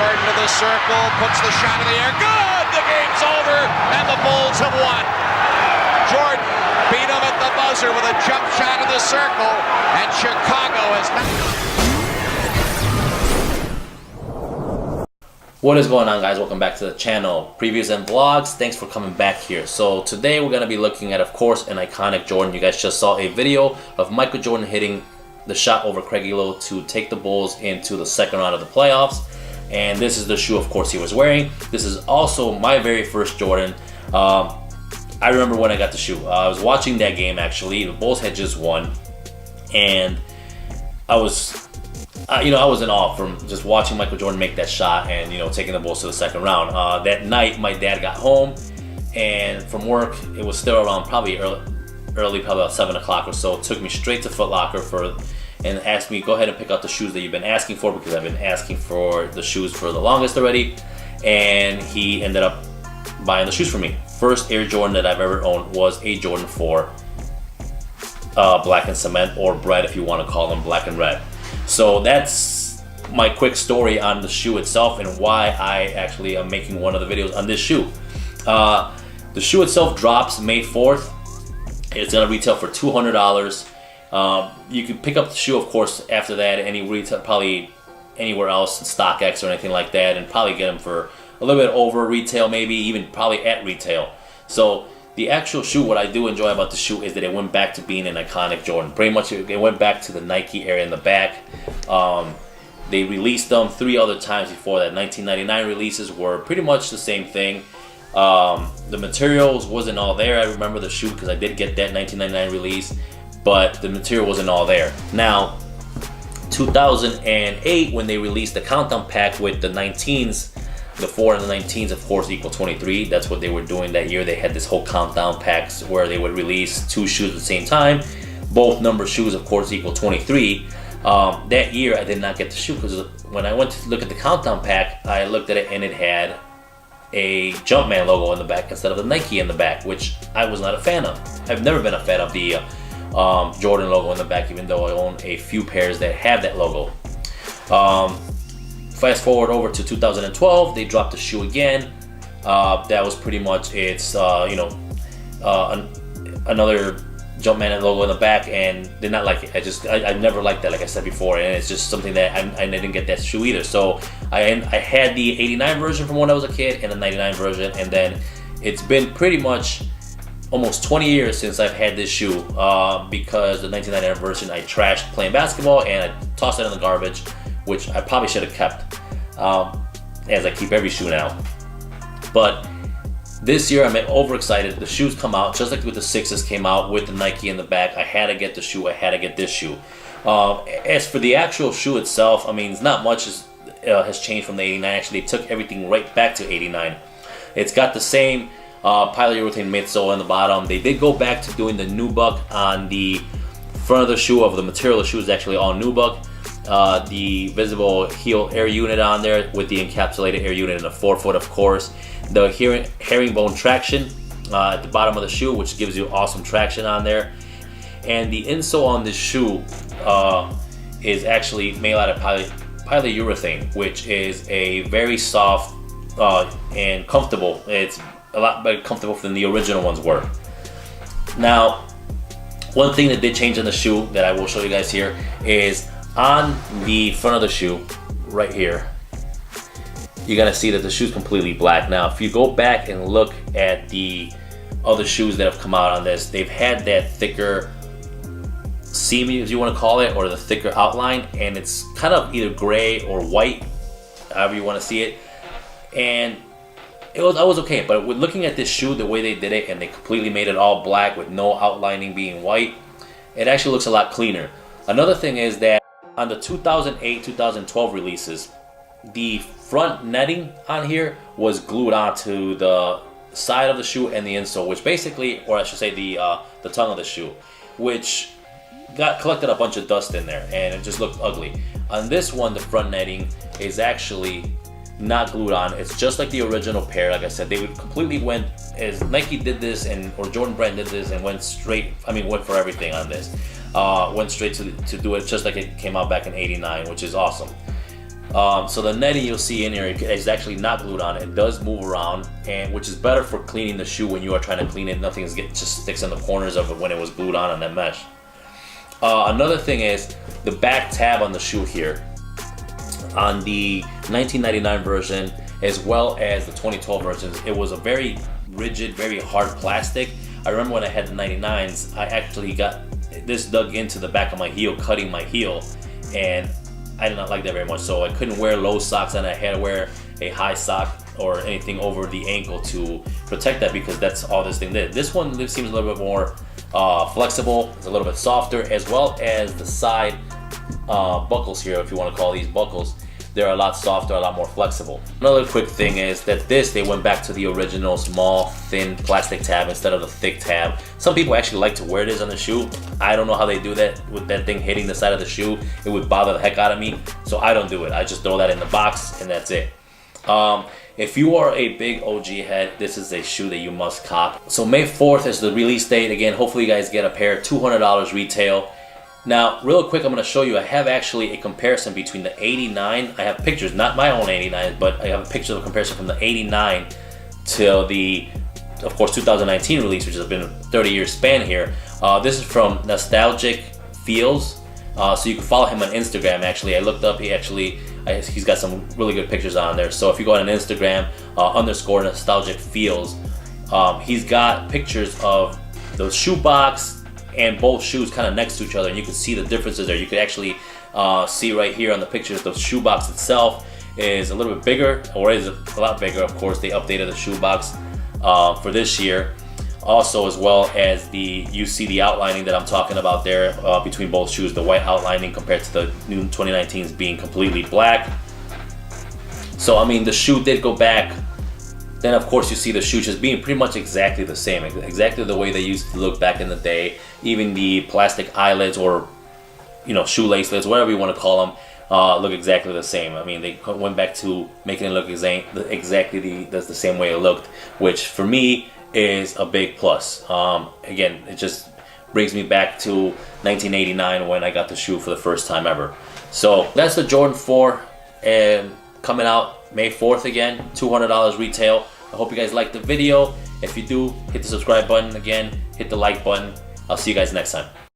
Jordan to the circle, puts the shot in the air. Good! The game's over, and the Bulls have won. Jordan beat him at the buzzer with a jump shot in the circle, and Chicago has not. What is going on, guys? Welcome back to the channel. Previews and vlogs. Thanks for coming back here. So today we're going to be looking at, of course, an iconic Jordan. You guys just saw a video of Michael Jordan hitting the shot over Craig Elo to take the Bulls into the second round of the playoffs. And this is the shoe, of course, he was wearing. This is also my very first Jordan. I remember when I got the shoe. I was watching that game, actually. The Bulls had just won. And I was I was in awe from just watching Michael Jordan make that shot and, taking the Bulls to the second round. That night, my dad got home, and from work, it was still around probably about 7 o'clock or so. Took me straight to Foot Locker and asked me, go ahead and pick out the shoes that you've been asking for, because I've been asking for the shoes for the longest already. And he ended up buying the shoes for me. First Air Jordan that I've ever owned was a Jordan 4 black and cement, or BRED if you want to call them, black and red. So that's my quick story on the shoe itself and why I actually am making one of the videos on this shoe. The shoe itself drops May 4th. It's going to retail for $200. You can pick up the shoe, of course, after that at any retail, probably anywhere else, StockX or anything like that, and probably get them for a little bit over retail, maybe even probably at retail. So the actual shoe, what I do enjoy about the shoe is that it went back to being an iconic Jordan. Pretty much it went back to the Nike area in the back. They released them 3 other times before that. 1999 releases were pretty much the same thing. The materials wasn't all there. I remember the shoe because I did get that 1999 release, but the material wasn't all there. Now, 2008, when they released the Countdown Pack with the 19s, the 4 and the 19s, of course, equal 23. That's what they were doing that year. They had this whole countdown packs where they would release 2 shoes at the same time. Both number shoes, of course, equal 23. That year, I did not get the shoe because when I went to look at the countdown pack, I looked at it and it had a Jumpman logo in the back instead of the Nike in the back, which I was not a fan of. I've never been a fan of the Jordan logo in the back, even though I own a few pairs that have that logo. Fast forward over to 2012, they dropped the shoe again. That was pretty much another Jumpman logo in the back, and did not like it. I never liked that, like I said before, and it's just something that I didn't get that shoe either. So I had the 89 version from when I was a kid and the 99 version, and then it's been pretty much almost 20 years since I've had this shoe because the 1999 version I trashed playing basketball and I tossed it in the garbage, which I probably should have kept, as I keep every shoe now. But this year I'm overexcited. The shoes come out just like with the 6s came out with the Nike in the back. I had to get the shoe. I had to get this shoe. As for the actual shoe itself, I mean, not much has changed from the 89. Actually, they took everything right back to 89. It's got the same polyurethane midsole on the bottom. They did go back to doing the nubuck on the front of the shoe. Of the material of the shoe is actually all nubuck. The visible heel air unit on there with the encapsulated air unit in the forefoot, of course. The herringbone traction at the bottom of the shoe, which gives you awesome traction on there. And the insole on this shoe is actually made out of polyurethane, which is a very soft and comfortable. It's a lot better comfortable than the original ones were. Now, one thing that did change on the shoe that I will show you guys here is on the front of the shoe, right here, you're gonna see that the shoe's completely black. Now, if you go back and look at the other shoes that have come out on this, they've had that thicker seam, as you want to call it, or the thicker outline, and it's kind of either gray or white, however you want to see it. And I was okay, but with looking at this shoe, the way they did it, and they completely made it all black with no outlining being white, it actually looks a lot cleaner. Another thing is that on the 2008-2012 releases, the front netting on here was glued onto the side of the shoe and the insole, which basically, or I should say the tongue of the shoe, which collected a bunch of dust in there, and it just looked ugly. On this one, the front netting is actually not glued on. It's just like the original pair. Like I said, they completely went, as Nike did this, or Jordan Brand did this, and went for everything on this. Went straight to do it just like it came out back in '89, which is awesome. So the netting you'll see in here is actually not glued on. It does move around, and which is better for cleaning the shoe when you are trying to clean it. Nothing just sticks in the corners of it when it was glued on that mesh. Another thing is the back tab on the shoe here. On the 1999 version as well as the 2012 versions, it was a very rigid, very hard plastic. I remember when I had the 99s, I actually got this dug into the back of my heel, cutting my heel, and I did not like that very much. So I couldn't wear low socks, and I had to wear a high sock or anything over the ankle to protect that, because that's all this thing did. This one seems a little bit more flexible. It's a little bit softer, as well as the side buckles here, if you want to call these buckles. They're a lot softer, a lot more flexible. Another quick thing is that they went back to the original small, thin plastic tab instead of the thick tab. Some people actually like to wear this on the shoe. I don't know how they do that with that thing hitting the side of the shoe. It would bother the heck out of me, so I don't do it. I just throw that in the box and that's it. If you are a big OG head, this is a shoe that you must cop. So May 4th is the release date. Again, hopefully you guys get a pair, $200 retail. Now, real quick, I'm going to show you, I have actually a comparison between the 89, I have pictures, not my own 89, but I have a picture of a comparison from the 89 till the, of course, 2019 release, which has been a 30-year span here. This is from Nostalgic Feels, so you can follow him on Instagram, actually. I looked up, he's got some really good pictures on there. So if you go on Instagram, _ Nostalgic Feels, he's got pictures of the shoe box and both shoes kind of next to each other, and you can see the differences there. You can actually see right here on the pictures, the shoe box itself is a little bit bigger, or is a lot bigger. Of course, they updated the shoe box for this year. Also, as well as you see the outlining that I'm talking about there between both shoes, the white outlining compared to the new 2019s being completely black. So, I mean, the shoe did go back. Then, of course, you see the shoe just being pretty much exactly the same, exactly the way they used to look back in the day. Even the plastic eyelets, or shoelacelets, whatever you want to call them, look exactly the same. I mean, they went back to making it look exactly the same way it looked, which for me is a big plus. Again, it just brings me back to 1989 when I got the shoe for the first time ever. So that's the Jordan 4, and coming out May 4th again, $200 retail. I hope you guys liked the video. If you do, hit the subscribe button again, hit the like button. I'll see you guys next time.